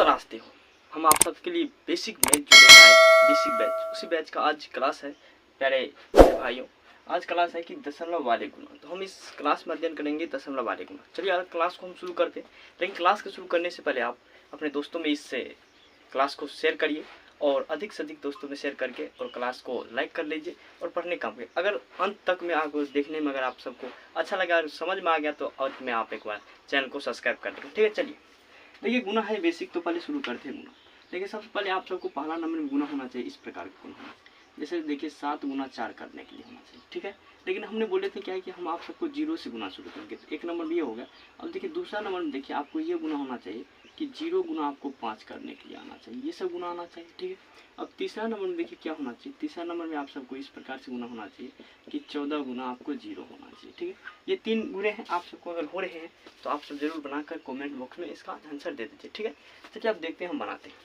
तराशते हो। हम आप सबके लिए बेसिक मैथ जो लेकर आए, बेसिक बैच, उसी बैच का आज क्लास है। प्यारे भाइयों, आज क्लास है कि दशमलव वाले गुणा। तो हम इस क्लास में अध्ययन करेंगे दशमलव वाले गुणा। चलिए आज क्लास को हम शुरू करते हैं। लेकिन क्लास को शुरू करने से पहले आप अपने दोस्तों में इस क्लास को शेयर करिए और अधिक से अधिक दोस्तों में शेयर करके और क्लास को लाइक कर लीजिए और पढ़ने काम करिए। अगर अंत तक में आपको देखने में अगर आप सबको अच्छा लगा और समझ में आ गया तो अंत में आप एक बार चैनल को सब्सक्राइब कर देंगे। ठीक है, चलिए देखिए गुना है बेसिक, तो पहले शुरू करते हैं गुना। देखिए सबसे पहले आप सबको पहला नंबर में गुना होना चाहिए। इस प्रकार का गुना होना, जैसे देखिए 7 गुना 4 करने के लिए होना चाहिए। ठीक है, लेकिन हमने बोले थे क्या है कि हम आप सबको 0 से गुना शुरू करेंगे। तो एक नंबर ये हो गया। अब देखिए दूसरा नंबर में देखिए आपको ये गुना होना चाहिए कि 0 गुना आपको 5 करने के लिए आना चाहिए, ये सब गुना आना चाहिए। ठीक है, अब तीसरा नंबर में देखिए क्या होना चाहिए। तीसरा नंबर में आप सबको इस प्रकार से गुना होना चाहिए कि 14 गुना आपको 0 होना चाहिए। ठीक है, ये 3 गुणे हैं। आप सबको अगर हो रहे हैं तो आप सब जरूर बनाकर कमेंट बॉक्स में इसका आंसर दे दीजिए। ठीक है, चलिए आप देखते हैं हम बनाते हैं।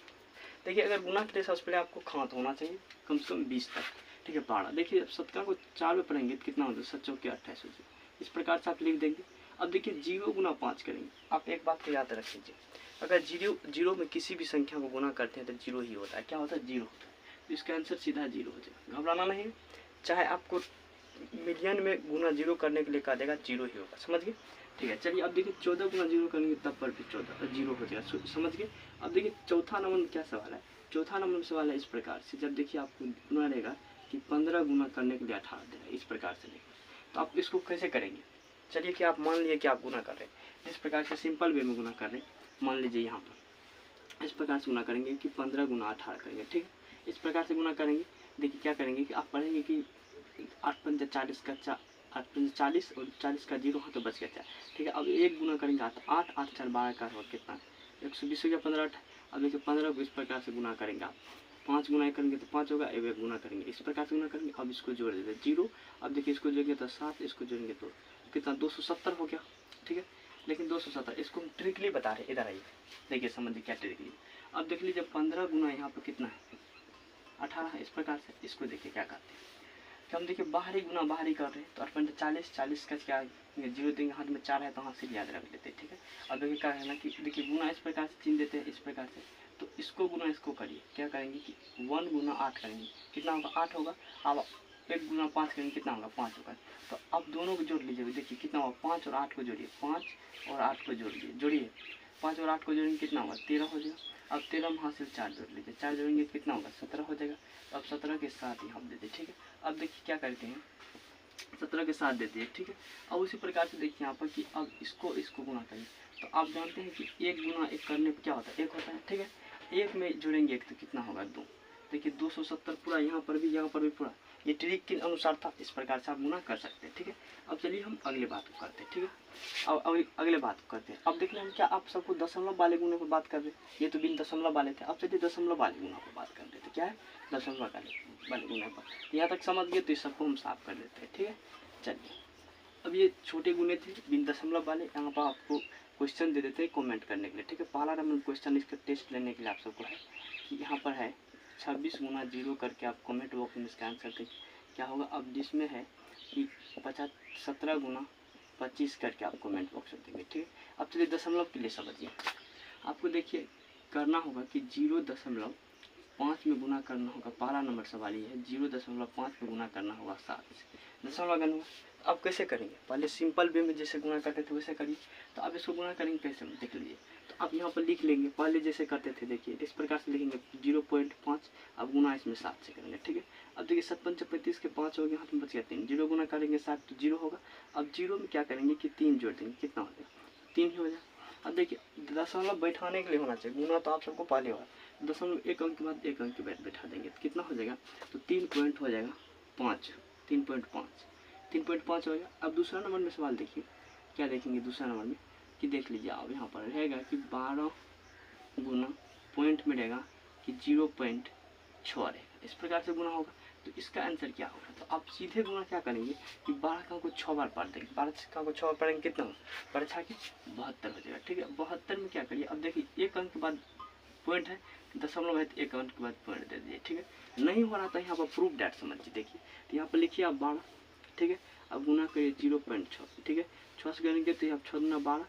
देखिए अगर गुना के लिए सबसे पहले आपको खात होना चाहिए कम से कम 20 तक। ठीक है, 12। देखिए अब 17 को 4 में पढ़ेंगे तो कितना होता है, 7 चौके 28 हो जाए। इस प्रकार से आप लिख देंगे। अब देखिए 0 गुना 5 करेंगे। आप एक बात को याद रख लीजिए, अगर 0 में किसी भी संख्या को गुना करते हैं तो 0 ही होता है। क्या होता है, 0 होता है। तो इसका आंसर सीधा 0 हो जाएगा। घबराना नहीं, चाहे आपको मिलियन में गुना 0 करने के लिए कहा देगा 0 ही होगा। समझ गए। ठीक है, चलिए अब देखिए 14 गुना 0 करेंगे तब पर भी 14 0 हो जाएगा। समझ गए। अब देखिए चौथा नंबर में क्या सवाल है। चौथा नंबर में सवाल है इस प्रकार से, जब देखिए आपको गुना रहेगा कि 15 गुना करने के लिए 18 देगा। इस प्रकार से लेंगे तो आप इसको कैसे करेंगे। चलिए कि आप मान लिए कि आप गुना कर रहे हैं इस प्रकार से, सिंपल वे में गुना कर रहे हैं। मान लीजिए यहाँ पर इस प्रकार से गुना करेंगे कि 15 गुना 18 करेंगे। ठीक है, इस प्रकार से गुना करेंगे। देखिए क्या करेंगे कि आप पढ़ेंगे कि 8 पंजा 40 का 8 पंजा 40 और 40 का 0 है तो बच गया 4। ठीक है, अब एक गुना करेंगे 8 8 8 4 12 का और कितना 120 हो गया 15 8। अब देखिए 15 को इस प्रकार से गुना करेंगे आप, 5 गुना करेंगे तो 5 होगा, एक गुना करेंगे इस प्रकार से गुना करेंगे। अब इसको जोड़ देते 0। अब देखिए इसको जोड़ेंगे तो 7, इसको जोड़ेंगे तो कितना 270 हो गया। ठीक है, लेकिन 270 इसको हम ट्रिकली बता रहे हैं। इधर आइए देखिए समझिए क्या ट्रिकली। अब देख लीजिए 15 गुना यहाँ पर कितना है 18 है। इस प्रकार से इसको देखिए क्या करते हैं कि हम देखिए बाहरी गुना बाहरी कर रहे हैं तो 8 40 40 का क्या 0 देंगे, हाथ में 4 है तो हाथ से याद रख लेते हैं। ठीक है, अब देखिए क्या है ना कि देखिए गुना इस प्रकार से चिन्ह देते हैं इस प्रकार से। तो इसको गुना इसको करिए, क्या करेंगे कि 1 गुना 8 करेंगे, कितना होगा 8 होगा। अब 1 गुना 5 करेंगे कितना होगा 5 होगा। तो अब दोनों को जोड़ लीजिए, देखिए कितना होगा 5 और 8 को जोड़िए, 5 और 8 को जोड़िए 5 और 8 को जोड़ेंगे कितना होगा 13 हो जाएगा। अब 13 में हाथ से 4 जोड़ लीजिए, 4 जोड़ेंगे कितना होगा 17 हो जाएगा। अब 17 के साथ ही हम देते। ठीक है, अब देखिए क्या करते हैं 17 के साथ देते हैं। ठीक है, अब उसी प्रकार से देखिए यहाँ पर कि अब इसको गुना करें तो आप जानते हैं कि 1 गुना 1 करने पर क्या होता है 1 होता है। ठीक है, 1 में जोड़ेंगे 1 तो कितना होगा 2। देखिए 270 पूरा, यहाँ पर भी पूरा। ये ट्रिक के अनुसार था, इस प्रकार से आप गुना कर सकते हैं। ठीक है, अब चलिए हम अगले बात को करते हैं। ठीक है, अब अगले बात को करते हैं। अब देखिए हम क्या आप सबको दशमलव वाले गुणे पर बात कर रहे हैं, ये तो बिन दशमलव वाले थे। अब चलिए दशमलव वाले गुणा पर बात कर रहे थे। क्या है दशमलव वाले गुणे पर। यहाँ तक समझ गए तो इस सबको हम साफ कर लेते हैं। ठीक है, चलिए अब ये छोटे गुणे थे बिन दशमलव वाले। यहाँ पर आपको क्वेश्चन दे देते हैं कमेंट करने के लिए। ठीक है, पहला नंबर क्वेश्चन इसका टेस्ट लेने के लिए आप सबको है कि यहाँ पर है 26 गुना 0 करके आप कमेंट बॉक्स में इसका आंसर दें क्या होगा। अब जिसमें है कि 17 गुना 25 करके आप कमेंट बॉक्स में देंगे। ठीक है, अब चलिए दशमलव के लिए समझिए। आपको देखिए करना होगा कि 0.5 में गुना करना होगा। पहला नंबर सवाल ये है 0.5 में गुना करना होगा 7 से। दशमलव गण अब कैसे करेंगे, पहले सिंपल वे में जैसे गुना करते थे वैसे करिए। तो अब इसको गुना करेंगे कैसे देख लीजिए। तो आप यहाँ पर लिख लेंगे पहले जैसे करते थे। देखिए इस प्रकार से लिखेंगे 0.5, अब गुना इसमें 7 से करेंगे। ठीक है, अब देखिए 7 पंच 35 के 5 हो गया, हाथ में बच गया 3। 0 गुना करेंगे 7 तो 0 होगा। अब 0 में क्या करेंगे कि 3 जोड़ देंगे, कितना हो जाएगा 3 ही हो जाएगा। अब देखिए दशमलव बैठाने के लिए होना चाहिए, गुना तो आप सबको पहले होगा। दशमलव 1 अंक के बाद 1 अंक के बाद बैठा देंगे तो कितना हो जाएगा, तो 3 पॉइंट हो जाएगा 5, 3.5 हो गया। अब दूसरा नंबर में सवाल देखिए क्या देखेंगे दूसरा नंबर में कि देख लीजिए आप यहाँ पर रहेगा कि 12 गुना पॉइंट में रहेगा कि 0.6 रहेगा। इस प्रकार से गुना होगा तो इसका आंसर क्या होगा। तो आप सीधे गुना क्या करेंगे कि 12 का को 6 बार पढ़ देंगे। 12 का को 6 बार पढ़ेंगे कितना हो 12 के 72 हो जाएगा। ठीक है, 72 में क्या करिए, अब देखिए 1 अंक के बाद पॉइंट है, दशमलव है तो 1 अंक के बाद पॉइंट दे दीजिए। ठीक है, नहीं हो रहा था यहाँ पर प्रूफ डैट समझिए। देखिए तो यहाँ पर लिखिए आप 12। ठीक है, अब गुना करिए 0.6। ठीक है, 6 से करेंगे तो आप 6 गुना 12,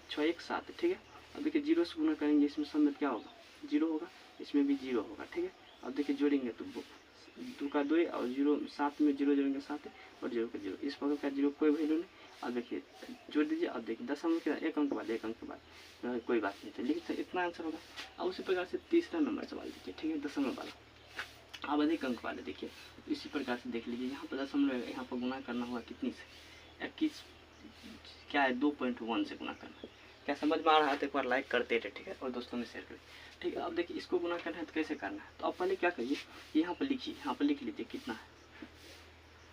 6 1 7। ठीक है, अब देखिए 0 से गुना करेंगे, इसमें सब में क्या होगा 0 होगा, इसमें भी 0 होगा, ठीक है। अब देखिए जोड़ेंगे तो 2 का 2 और 0 साथ में 0 जोड़ेंगे 7 और 0 का 0, इस प्रकार का 0 कोई वैल्यू नहीं। अब देखिए जोड़ दीजिए, अब देखिए दशमलव के बाद एक अंक के बाद कोई बात नहीं, तो लिख इतना आंसर होगा। अब उसी प्रकार से तीसरा नंबर सवाल देखिए, ठीक है, दशमलव वाला। अब अधिक अंक वाले देखिए इसी प्रकार से देख लीजिए, यहाँ पर दशमलव है, यहाँ पर गुना करना होगा कितनी से 21 क्या है 2.1 से गुना करना। क्या समझ में आ रहा है तो एक बार लाइक करते रहे, ठीक है, और दोस्तों में शेयर करें, ठीक है। अब देखिए इसको गुना करना है तो कैसे करना है, तो आप पहले क्या करिए, यहाँ पर लिखिए, यहाँ पर लिख लीजिए कितना है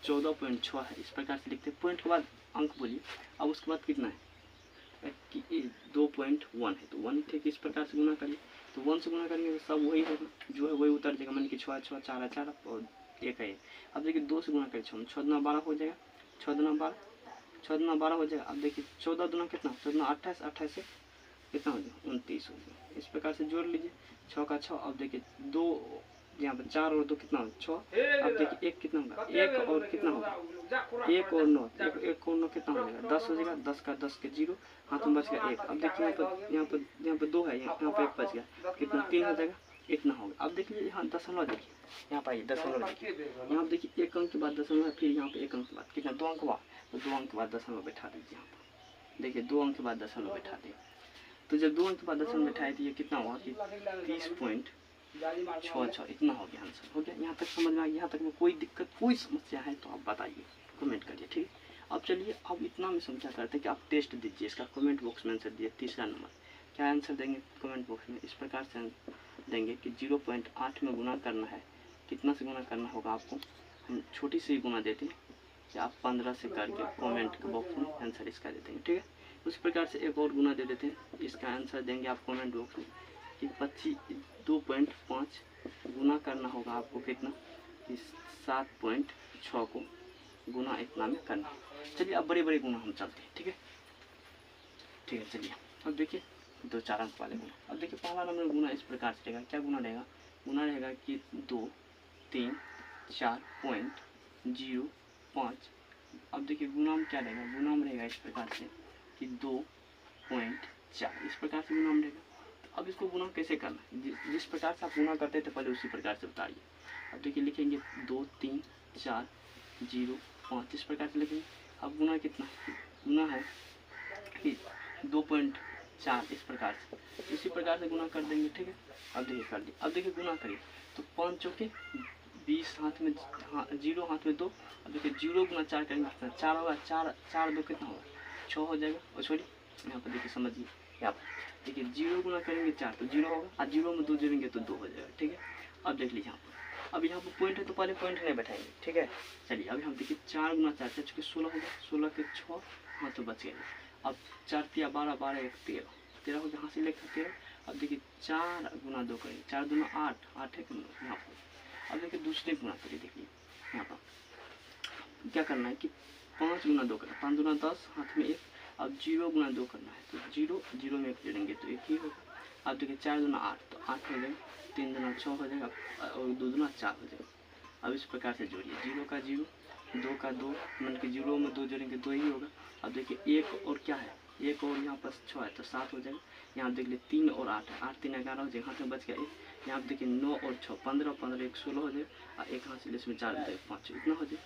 14.6 है, इस प्रकार से लिखते हैं। पॉइंट के बाद अंक बोलिए, अब उसके बाद कितना है 2.1 है, तो 1 ठीक इस प्रकार से गुना करिए। तो 1 से गुना करेंगे तो सब वही होगा, जो है वही उतर जाएगा, मान कि 6 6 4 4 और 1 है। अब देखिए 2 से गुना करें 6 दूना 12 हो जाएगा, 6 दूना 12 हो जाएगा। अब देखिए 14 दूना कितना 14 28, 28 से कितना हो जाएगा 29 हो जाएगा, इस प्रकार से जोड़ लीजिए 6 का 6। अब देखिए 2 यहाँ पर 4 और 2 कितना होगा 6। अब देखिए 1 कितना होगा 1 और कितना होगा 1 और 9, 1 और 9 कितना हो जाएगा 10 हो जाएगा, 10 का 10 के 0 हाथ में बच गया 1। अब देखिए यहाँ पर 2 है, यहाँ पर 1 बच गया, कितना 3 हो जाएगा, इतना होगा। अब देखिए यहाँ दशमलव देखिए, यहाँ पर दशमलव देखिए, यहाँ पर देखिए 1 अंक के बाद दशमलव, फिर यहाँ पे 1 अंक के बाद कितना 2 अंक बाद, तो 2 अंक के बाद दशमलव बैठा दीजिए। यहाँ पर देखिए 2 अंक के बाद दशमलव बैठा दिए, तो जब 2 अंक के बाद दशमलव बैठाए तो ये कितना हुआ कि 30.66 इतना हो गया, आंसर हो गया। यहाँ तक समझ में आ गया, यहाँ तक में कोई दिक्कत कोई समस्या है तो आप बताइए, कमेंट करिए, ठीक है। अब चलिए अब इतना में समझा करते हैं कि आप टेस्ट दीजिए, इसका कमेंट बॉक्स में आंसर दिए। तीसरा नंबर क्या आंसर देंगे कमेंट बॉक्स में, इस प्रकार से देंगे कि 0.8 में गुना करना है, कितना से गुना करना होगा आपको, हम छोटी सी गुना देते हैं कि आप 15 से करके कमेंट बॉक्स में आंसर इसका दे देंगे, ठीक है। उसी प्रकार से एक और गुना दे देते हैं, इसका आंसर देंगे आप कमेंट बॉक्स में कि 2.5 गुना करना होगा आपको कितना कि 7.6 को गुना इतना में करना। चलिए अब बड़े बड़े गुना हम चलते हैं, ठीक है, ठीक है। चलिए अब देखिए 2-4 अंक वाले गुना। अब देखिए पहला नंबर गुना इस प्रकार से रहेगा, क्या गुना रहेगा, गुना रहेगा कि 2 3 4.05। अब देखिए गुना में क्या रहेगा, गुना में रहेगा इस प्रकार से कि 2.4, इस प्रकार से गुना में रहेगा। तो अब इसको गुना कैसे करना है, जिस प्रकार से आप गुना करते थे पहले उसी प्रकार से बताइए। अब देखिए लिखेंगे 2 3 4 0 5, इस प्रकार से लिखेंगे। अब गुना कितना गुना है कि 2.4, इस प्रकार से इसी प्रकार से गुना कर देंगे, ठीक है। अब देखिए कर दिए, अब देखिए गुना करिए तो 5 चौके 20 हाथ में 0 हाथ में 2। अब देखिए 0 गुना 4 करेंगे कितना 4 होगा, 4 2 कितना होगा 6 हो जाएगा। और छोड़िए यहाँ पर देखिए समझिए, यहाँ पर देखिए 0 गुना करेंगे 4 तो 0 होगा, और 0 में 2 जोड़ेंगे तो 2 हो जाएगा, ठीक है। अब देख लीजिए यहाँ पर, अब यहाँ पर पॉइंट है तो पहले पॉइंट नहीं बैठाएंगे, ठीक है। चलिए अभी हम देखिए 4 गुना 4 चूँकि 16 होगा, 16 के 6 हाँ तो बच गए। अब 4 3 12 12 1 13 हो गया, यहाँ से लेकर 13। अब देखिए 4 गुना 2 करेंगे, 4 दूना 8 8 है यहाँ पर। अब देखिए दूसरे गुना करिए, देखिए यहाँ पर क्या करना है कि 5 गुना 2 करें, 5 दूना 10 हाथ में 1। अब 0 गुना 2 करना है तो 0 में 1 जोड़ेंगे तो 1 ही होगा। अब देखिए 4 दूना 8 तो 8 हो जाएगा, 3 दूना 6 हो जाएगा और 2 दूना 4 हो जाएगा। अब इस प्रकार से जोड़िए 0 का 0 2 का 2, मान के 0 में 2 जोड़ेंगे 2 ही होगा। अब देखिए 1 और क्या है 1 और यहाँ पर 6 है तो 7 हो जाएगा। यहाँ देख लिए 3 और 8 है, 8 3 11 हो जाएगा, हाथ में बच गया 1। यहाँ देखिए 9 और 6 15 15 1 16 हो जाएगा, और 1 हाथ से इसमें 4 5 इतना हो जाएगा।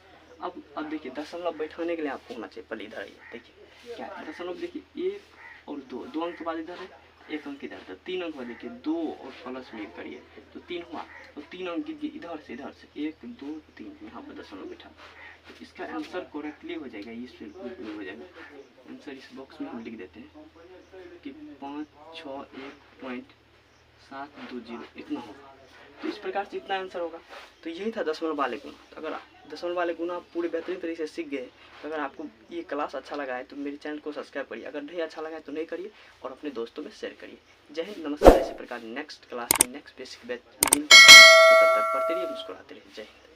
अब देखिए दशमलव बैठाने के लिए आपको होना चाहिए पहले इधर आइए, देखिए क्या है दशमलव, देखिए 1 और 2 अंक के बाद इधर है, 1 अंक इधर, तो 3 अंक बाद देखिए 2 और प्लस में 1 करिए तो 3 हुआ, तो 3 अंक इधर से 1 2 3 यहाँ पर दशमलव बैठा, तो इसका आंसर करेक्टली हो जाएगा, इस हो जाएगा आंसर। इस बॉक्स में हम लिख देते हैं कि 561.720 इतना होगा। तो इस प्रकार से इतना आंसर होगा। तो यही था दशमलव वाले गुना। तो अगर दशमलव वाले गुना आप पूरे बेहतरीन तरीके से सीख गए, तो अगर आपको ये क्लास अच्छा लगा है तो मेरे चैनल को सब्सक्राइब करिए, अगर नहीं अच्छा लगा है तो नहीं करिए और अपने दोस्तों में शेयर करिए। जय हिंद, नमस्कार। इसी प्रकार नेक्स्ट क्लास में नेक्स्ट बेसिक बैच मिलते हैं, तो तब तक पढ़ते रहिए, मुस्कुराते रहिए। जय हिंद।